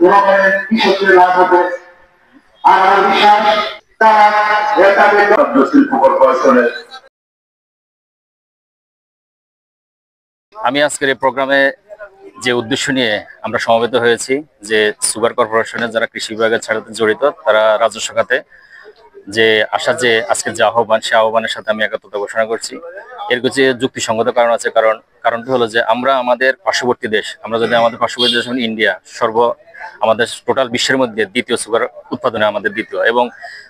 জনগণের কৃষকের লাভ হবে। আর আমার বিশ্বাস তারা শিল্প কর্পোরেশনের। আমি আজকের এই প্রোগ্রামে যে উদ্দেশ্য নিয়ে আমরা সমবেত হয়েছি, যে সুগার কর্পোরেশনের যারা কৃষি বিভাগের সাথে জড়িত, তারা রাজস্ব খাতে যে আশা, যে আজকে যে আহ্বান, সে আহ্বানের সাথে আমি একাত্মতা ঘোষণা করছি। এর কিছু যুক্তিসঙ্গত কারণ আছে। কারণটি হলো যে আমরা আমাদের পার্শ্ববর্তী দেশ, আমরা যদি আমাদের পার্শ্ববর্তী দেশ যেমন ইন্ডিয়া, আমাদের টোটাল বিশ্বের মধ্যে দ্বিতীয় সুগার উৎপাদনে আমাদের দ্বিতীয়, এবং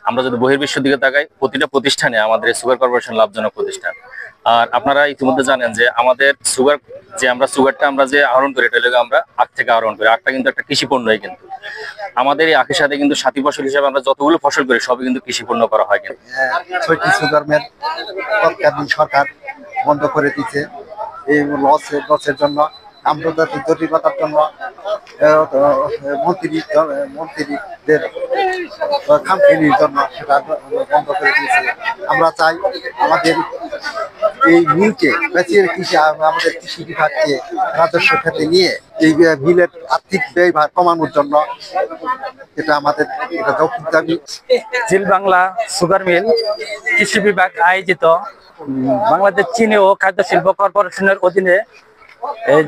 আমরা যদি বহির্বিশ্বের দিকে তাকাই, প্রতিটা প্রতিষ্ঠানে আমাদের সুগার কর্পোরেশন লাভজনক প্রতিষ্ঠান। আর আপনারা ইতিমধ্যে জানেন যে আমাদের সুগারটা আমরা যে আহরণ করি, এটা আমরা আখ থেকে আহরণ করি। আখটা কিন্তু একটা কৃষি পণ্যই, কিন্তু আমাদের এই আখের সাথে কিন্তু সাথী ফসল হিসেবে আমরা যতগুলো ফসল করি সবই কিন্তু কৃষি পণ্য করা হয়। কিন্তু ছয়টি সুগার মিল তৎকালীন সরকার বন্ধ করে দিচ্ছে এই লসের জন্য, আন্তর্জাতিক জটিলতার জন্য, মন্ত্রীদের খামখেয়ালির জন্য সেটা বন্ধ করে দিয়েছে। আমরা চাই আমাদের এই মিলকে আমাদের কৃষি বিভাগকে রাজস্ব খাতে নিয়ে এই মিলের আর্থিক ব্যয়ভার কমানোর জন্য এটা আমাদের যৌক্তিক দাবি। জিল বাংলা সুগার মিল কৃষি বিভাগ আয়োজিত বাংলাদেশ চিনি ও খাদ্য শিল্প কর্পোরেশনের অধীনে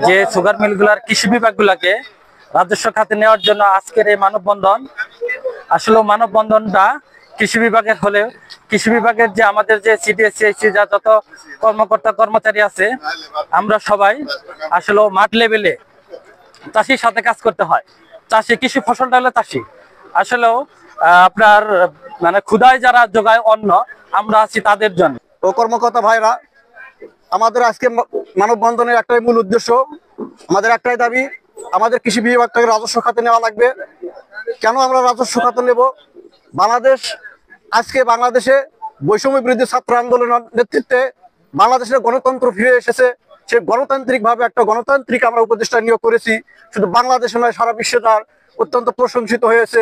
যে সুগার মিলগুলার কৃষি বিভাগগুলোকে রাজস্ব খাতে নেওয়ার জন্য আজকের এই মানববন্ধন। আসলে মানববন্ধনটা কৃষি বিভাগের হলে কৃষি বিভাগের যে আমাদের যে সিডিএসসি যা যত কর্মকর্তা কর্মচারী আছে, আমরা সবাই আসলে মাঠ লেভেলে চাষির সাথে কাজ করতে হয়। চাষি কৃষি ফসলটা হলে চাষি আসলেও আপনার মানে ক্ষুধায় যারা যোগায় অন্ন, আমরা আছি তাদের জন্য। ও কর্মকর্তা ভাইরা, আমাদের আজকে মানববন্ধনের একটাই মূল উদ্দেশ্য, আমাদের একটাই দাবি, আমাদের কৃষি বিভাগটাকে রাজস্ব খাতে নেওয়া লাগবে। কেন আমরা রাজস্ব খাতে নেব? বাংলাদেশে বৈষম্য বিরোধী ছাত্র আন্দোলনের নেতৃত্বে বাংলাদেশের গণতন্ত্র ফিরে এসেছে। সে গণতান্ত্রিকভাবে একটা গণতান্ত্রিক আমরা উপদেষ্টা নিয়োগ করেছি। শুধু বাংলাদেশে নয়, সারা বিশ্বে তার অত্যন্ত প্রশংসিত হয়েছে।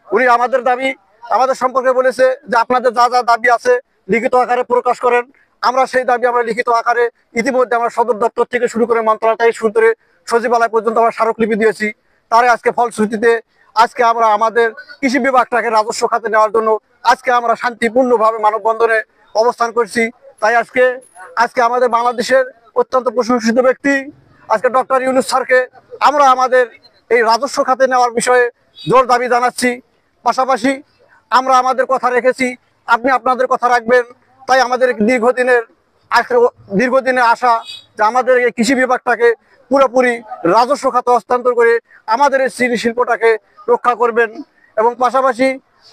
উনি আমাদের দাবি, আমাদের সম্পর্কে বলেছে যে আপনাদের যা যা দাবি আছে লিখিত আকারে প্রকাশ করেন। আমরা সেই দাবি আমরা লিখিত আকারে ইতিমধ্যে আমরা সদর দপ্তর থেকে শুরু করে মন্ত্রণালয় থেকে শুরু করে সচিবালয় পর্যন্ত আমরা স্মারকলিপি দিয়েছি। তারে আজকে ফলশ্রুতিতে আজকে আমরা আমাদের কৃষি বিভাগটাকে রাজস্ব খাতে নেওয়ার জন্য আজকে আমরা শান্তিপূর্ণভাবে মানববন্ধনে অবস্থান করছি। তাই আজকে আমাদের বাংলাদেশের অত্যন্ত প্রশংসিত ব্যক্তি আজকে ডক্টর ইউনূস স্যারকে আমরা আমাদের এই রাজস্ব খাতে নেওয়ার বিষয়ে জোর দাবি জানাচ্ছি। পাশাপাশি আমরা আমাদের কথা রেখেছি, আপনি আপনাদের কথা রাখবেন। তাই আমাদের দীর্ঘদিনের আশা যে আমাদের এই কৃষি বিভাগটাকে পুরোপুরি রাজস্ব খাতে হস্তান্তর করে আমাদের এই চিনি শিল্পটাকে রক্ষা করবেন। এবং পাশাপাশি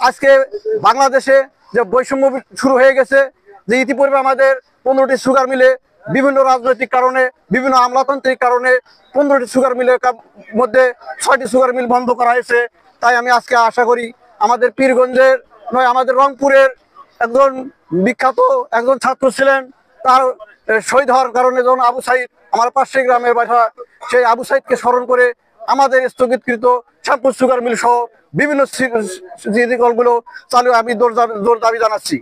আজকে বাংলাদেশে যে বৈষম্য শুরু হয়ে গেছে, যে ইতিপূর্বে আমাদের 15টি সুগার মিলে বিভিন্ন রাজনৈতিক কারণে, বিভিন্ন আমলাতান্ত্রিক কারণে 15টি সুগার মিলের মধ্যে 6টি সুগার মিল বন্ধ করা হয়েছে। তাই আমি আজকে আশা করি আমাদের পীরগঞ্জের নয়, আমাদের রংপুরের একজন বিখ্যাত একজন ছাত্র ছিলেন, তার শহীদ হওয়ার কারণে যখন আবু সাইদ আমার পাশের গ্রামের বাসা, সেই আবু সাইদকে স্মরণ করে আমাদের স্থগিতকৃত শ্যামপুর সুগার মিল সহ বিভিন্ন কলগুলো চালু আমি জোর দাবি জানাচ্ছি।